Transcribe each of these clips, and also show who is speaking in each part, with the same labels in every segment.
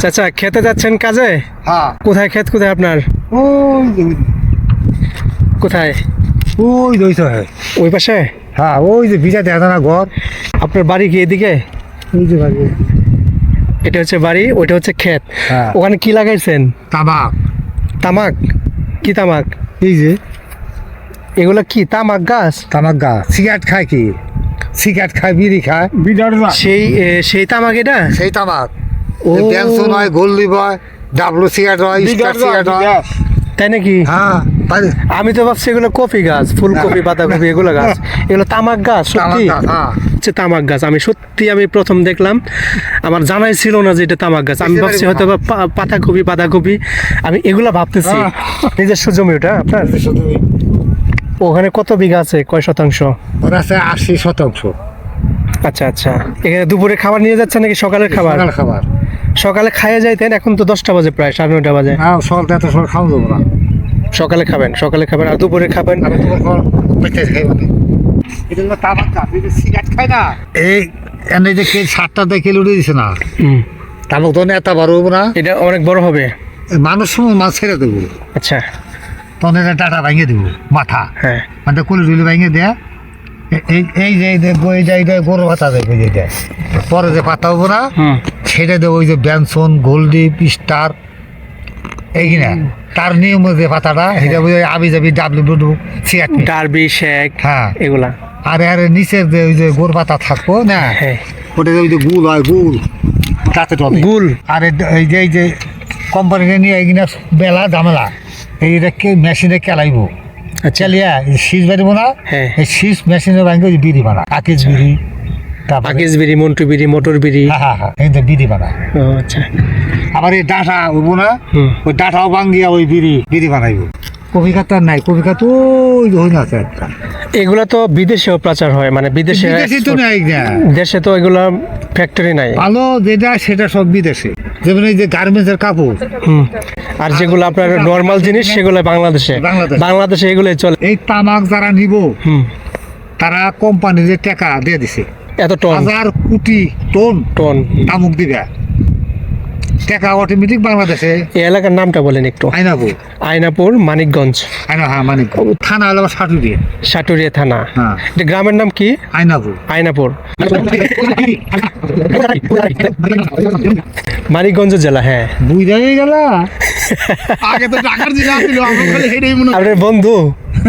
Speaker 1: চাচা খেতে যাচ্ছেন কাজে?
Speaker 2: হ্যাঁ।
Speaker 1: কোথায় ক্ষেত, কোথায় আপনার? কোথায়?
Speaker 2: ওই রইতে হয়।
Speaker 1: ওই পাশে?
Speaker 2: হ্যাঁ, ওই যে ভিজা দেখা না ঘর।
Speaker 1: আপনার বাড়ি কি এদিকে?
Speaker 2: ওই যে বাড়ি।
Speaker 1: এটা হচ্ছে বাড়ি, ওইটা হচ্ছে ক্ষেত।
Speaker 2: হ্যাঁ।
Speaker 1: ওখানে কি লাগাইছেন?
Speaker 2: তামাক।
Speaker 1: তামাক? কি তামাক?
Speaker 2: এই যে
Speaker 1: এগুলা কি তামাক গাছ?
Speaker 2: তামাক গাছ। সিগারেট খায় কি? সিগারেট খায়, বিড়ি খায়।
Speaker 1: সেই তামাক এটা?
Speaker 2: সেই তামাক।
Speaker 1: ও।
Speaker 2: পেনশন হয়, গোল্ডি হয়, ডাবলু সিগারেট হয়, স্টার সিগারেট হয়।
Speaker 1: তাই নাকি?
Speaker 2: হ্যাঁ,
Speaker 1: আমি তো ভাবছি এগুলো কফি গাছ, ফুলকপি, বাঁধাকপি, এগুলো গাছ। এগুলো তামাক গাছ?
Speaker 2: তামাক
Speaker 1: সত্যি
Speaker 2: গাছ। হ্যাঁ।
Speaker 1: হচ্ছে তামাক গাছ। আমি প্রথম দেখলাম, আমার জানাই ছিল না যে এটা তামাক গাছ। আমি ভাবছি হয়তো বা পাতাকপি, বাঁধাকপি, আমি এগুলা ভাবতেছি। নিজস্ব জমি ওটা আপনার? ওখানে কত বিঘা আছে, কয় শতাংশ?
Speaker 2: ওর আছে 80%।
Speaker 1: আচ্ছা আচ্ছা। এখানে দুপুরে খাবার নিয়ে যাচ্ছে নাকি সকালের খাবার?
Speaker 2: সকাল খাবার।
Speaker 1: সকালে খাইয়ে যাইতেন, এখন তো 10টা বাজে, প্রায় 9:30 বাজে।
Speaker 2: হ্যাঁ, সকালটা এত সকাল খাওয়া যাবো না।
Speaker 1: সকালে খাবেন, সকালে খাবেন, আর দুপুরে খাবেন?
Speaker 2: আমি তোমার ঘর পেটে খাইব না। এটা হলো তামাক গাছ। এই যে সিগারেট খায় না, এই এনে যে কে 7টা দিয়ে কেলে উঠে দিছে না,
Speaker 1: হুম।
Speaker 2: তামাক তো এত বড় হবো না।
Speaker 1: এটা অনেক বড় হবে।
Speaker 2: মানুষ মাছ ছেড়ে দেবো,
Speaker 1: আচ্ছা।
Speaker 2: তখন এটা ডাটা ভাঙিয়ে দেবো, মাথা
Speaker 1: হ্যাঁ।
Speaker 2: মানে কুলি টুলি ভাঙিয়ে দেয়া। এই যে বই যাই গরু পাতা দেয়, বুঝে দেয়। পরে যে পাতা হবো না,
Speaker 1: হুম।
Speaker 2: সেটা দেবো ওই যে ব্যানসন, গোল্ডি, স্টার, এই কিনা তার নিয়ম যে পাতাটা, সেটা ওই আবি যাবি ডাবলু ডুডু সিগারেট।
Speaker 1: ডার্বি, শেক,
Speaker 2: হ্যাঁ,
Speaker 1: এগুলা।
Speaker 2: আরে নিচের যে ওই যে গোর পাতা থাকবো না,
Speaker 1: হ্যাঁ।
Speaker 2: ওটা ওই যে গুল হয়, গুল তাতে টবে
Speaker 1: গুল।
Speaker 2: আর এই যে কোম্পানিকে নিয়ে এইগুলা বেলা ঝামেলা, এইটা কে মেশিনে কেলাইবো, চালিয়া শীষ বাড়িব না।
Speaker 1: হ্যাঁ।
Speaker 2: এই শীষ মেশিনে ভাঙবে বিড়ি বানা, আকিস বিড়ি, তারপরে
Speaker 1: আকিস বিড়ি, মন্টু বিড়ি, মোটর বিড়ি।
Speaker 2: হ্যাঁ এই যে বিড়ি বানা।
Speaker 1: ও আচ্ছা।
Speaker 2: আবার এই ডাঁটা হবো না,
Speaker 1: হুম।
Speaker 2: ওই ডাঁটাও ভাঙ্গিয়া ওই বিড়ি বানাইব। কফি খাত আর নাই, কফি খাত ওই হই না একটা।
Speaker 1: এগুলা তো বিদেশেও প্রচার হয়, মানে বিদেশে
Speaker 2: বিদেশি তো নাই না,
Speaker 1: দেশে তো এগুলা ফ্যাক্টরি নাই।
Speaker 2: ভালো যেটা সেটা সব বিদেশে, যেমন এই যে গার্মেন্টসের কাপড়।
Speaker 1: হুম। আর যেগুলো আপনার নর্মাল জিনিস সেগুলো বাংলাদেশে। বাংলাদেশে এগুলোই চলে।
Speaker 2: এই তামাক যারা নিব,
Speaker 1: হুম।
Speaker 2: তারা কোম্পানির টাকা দিয়ে দিছে,
Speaker 1: এত টন,
Speaker 2: 1000 কোটি টন
Speaker 1: টন
Speaker 2: তামুক দিবে, টাকা অটোমেটিক বাংলাদেশে।
Speaker 1: এই এলাকার নামটা বলেন একটু।
Speaker 2: আইনাপুর।
Speaker 1: আয়নাপুর, মানিকগঞ্জ।
Speaker 2: হ্যাঁ, মানিক থানা হলো সাটুরিয়া।
Speaker 1: সাটুরিয়া থানা।
Speaker 2: হ্যাঁ।
Speaker 1: এটা গ্রামের নাম কি?
Speaker 2: আইনাপুর।
Speaker 1: আয়নাপুর, মানিকগঞ্জ জেলা। হ্যাঁ,
Speaker 2: বুঝা গেল। আগে তো টাকার জিনিস ছিল, আমার খালি হেডেই মনে হয়।
Speaker 1: আপনার বন্ধু?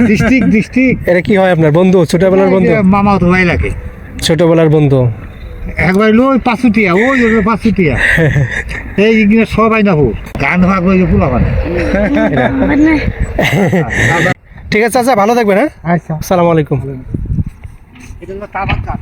Speaker 2: ডিস্ট্রিক্ট।
Speaker 1: এটা কি হয় আপনার বন্ধু? ছোটবেলার বন্ধু?
Speaker 2: মামা তো ভাই লাগে,
Speaker 1: ছোটবেলার বন্ধু।
Speaker 2: একবার ওই 500 ওই 500 এই সব আইনাপুর গান ভাগ ওই পোলা মানে।
Speaker 1: ঠিক আছে চাচা, ভালো থাকবেন। হ্যাঁ,
Speaker 2: আচ্ছা,
Speaker 1: আসসালামু আলাইকুম।
Speaker 2: এটা হলো তামাক গাছ।